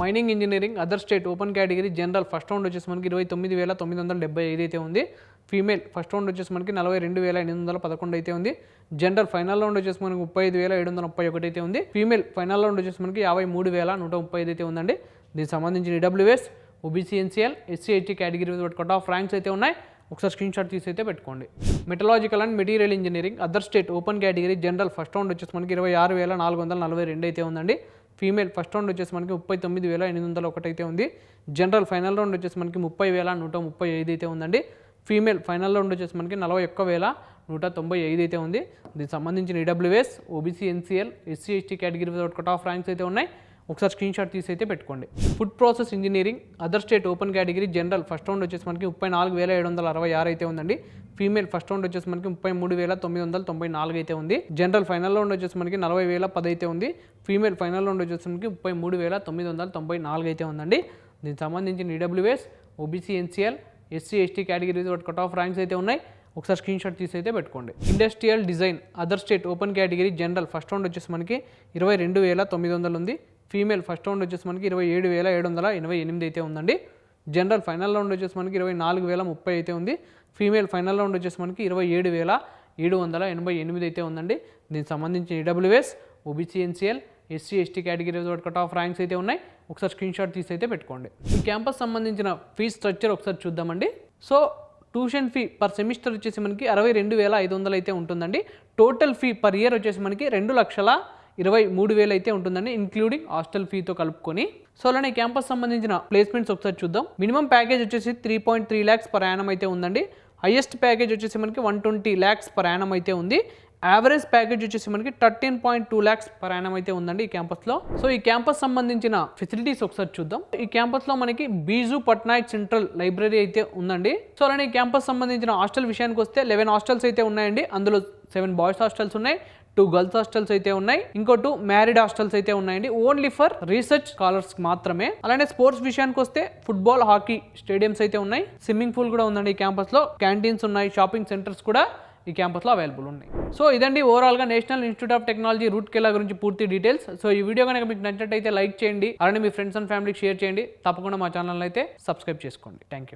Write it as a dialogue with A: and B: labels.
A: Mining engineering other state open category general first round వచ్చేసి మనకి 29,975 అయితే ఉంది. ఫీమేల్ ఫస్ట్ రౌండ్ వచ్చేసి మనకి 42,811 అయితే ఉంది. జనరల్ ఫైనల్ రౌండ్ వచ్చేసి మనకి 35,731 అయితే ఉంది. ఫీమేల్ ఫైనల్ రౌండ్ వచ్చేసి మనకి 53,135 అయితే ఉందండి. దీనికి సంబంధించిన EWS, OBC, NCL, SC, ST category cut off ranks అయితే ఉన్నాయి. ఒకసారి స్క్రీన్ షాట్ తీసి అయితే పెట్టుకోండి. మెటలాజికల్ and material engineering other state open category general first round వచ్చేసి మనకి 26,442 అయితే ఉందండి. ఫీమేల్ ఫస్ట్ రౌండ్ వచ్చేసి మనకి 39,801 అయితే ఉంది. జనరల్ ఫైనల్ రౌండ్ వచ్చేసి మనకి 30,135 అయితే ఉందండి. ఫీమేల్ ఫైనల్ రౌండ్ వచ్చేసి మనకి 41,195 అయితే ఉంది. దీనికి సంబంధించిన EWS, OBC, NCL, SC, ST category cut off ranks అయితే ఉన్నాయి. ఒకసారి స్క్రీన్ షాట్ తీసి అయితే పెట్టుకోండి. Food process engineering other state open category general first round వచ్చేసి మనకి 34,766 అయితే ఉందండి. ఫీమేల్ ఫస్ట్ రౌండ్ వచ్చేసి మనకి 33,994 అయితే ఉంది. జనరల్ ఫైనల్ రౌండ్ వచ్చేసి మనకి 40,010 అయితే ఉంది. ఫీమేల్ ఫైనల్ రౌండ్ వచ్చేసి మనకి 33,994 అయితే ఉందండి. దీనికి సంబంధించిన EWS, OBC, NCL, SC, ST categories cut off ranks అయితే ఉన్నాయి. ఒకసారి స్క్రీన్ షాట్ తీసి అయితే పెట్టుకోండి. Industrial design other state open category general first round వచ్చేసి మనకి 22,900 ఉంది. ఫీమేల్ ఫస్ట్ రౌండ్ వచ్చేసి మనకి 27,788 అయితే ఉందండి. జనరల్ ఫైనల్ రౌండ్ వచ్చేసి మనకి 24,030 అయితే ఉంది. ఫీమేల్ ఫైనల్ రౌండ్ వచ్చేసి మనకి 27,788 అయితే ఉందండి. దీనికి సంబంధించిన EWS, OBC, NCL, SC, ST category cut off ranks అయితే ఉన్నాయి. ఒకసారి స్క్రీన్ షాట్ తీసి అయితే పెట్టుకోండి. ఈ క్యాంపస్ సంబంధించిన ఫీ స్ట్రక్చర్ ఒకసారి చూద్దామండి. So tuition fee per semester వచ్చేసి మనకి 62,500 అయితే ఉంటుందండి. టోటల్ ఫీ పర్ ఇయర్ వచ్చేసి మనకి 2,23,000 అయితే ఉంటుందండి, ఇంక్లూడింగ్ హాస్టల్ ఫీతో కలుపుకొని. సో అలానే క్యాంపస్ సంబంధించిన ప్లేస్మెంట్స్ ఒకసారి చూద్దాం. మినిమం ప్యాకేజ్ వచ్చేసి 3.3 lakhs పర్ యానం అయితే ఉందండి. హైయెస్ట్ ప్యాకేజ్ వచ్చేసి మనకి 120 lakhs పర్ యానం అయితే ఉంది. యావరేజ్ ప్యాకేజ్ వచ్చేసి మనకి 13.2 lakhs పర్ యానం అయితే ఉందండి ఈ క్యాంపస్లో. సో ఈ క్యాంపస్ సంబంధించిన ఫెసిలిటీస్ ఒకసారి చూద్దాం. ఈ క్యాంపస్లో మనకి బీజు పట్నాయక్ సెంట్రల్ లైబ్రరీ అయితే ఉందండి. సో అలానే ఈ క్యాంపస్ సంబంధించిన హాస్టల్ విషయానికి వస్తే 11 హాస్టల్స్ అయితే ఉన్నాయండి. అందులో 7 బాయ్స్ హాస్టల్స్ ఉన్నాయి, 2 గర్ల్స్ హాస్టల్స్ అయితే ఉన్నాయి, ఇంకో 2 మ్యారీడ్ హాస్టల్స్ అయితే ఉన్నాయండి. ఓన్లీ ఫర్ రీసెర్చ్ స్కాలర్స్ మాత్రమే. అలానే స్పోర్ట్స్ విషయానికి వస్తే ఫుట్బాల్, హాకీ స్టేడియంస్ అయితే ఉన్నాయి. స్విమ్మింగ్ పూల్ కూడా ఉందండి ఈ క్యాంపస్లో. క్యాంటీన్స్ ఉన్నాయి, షాపింగ్ సెంటర్స్ కూడా ఈ క్యాంపస్లో అవైలబుల్ ఉన్నాయి. సో ఇదండి ఓవరాల్గా national institute of technology Rourkela గురించి పూర్తి డీటెయిల్స్. సో ఈ వీడియో కనుక మీకు నచ్చినట్టయితే లైక్ చేయండి, అలానే మీ ఫ్రెండ్స్ అండ్ ఫ్యామిలీకి షేర్ చేయండి. తప్పకుండా మా ఛానల్ అయితే సబ్స్క్రైబ్ చేసుకోండి. Thank you.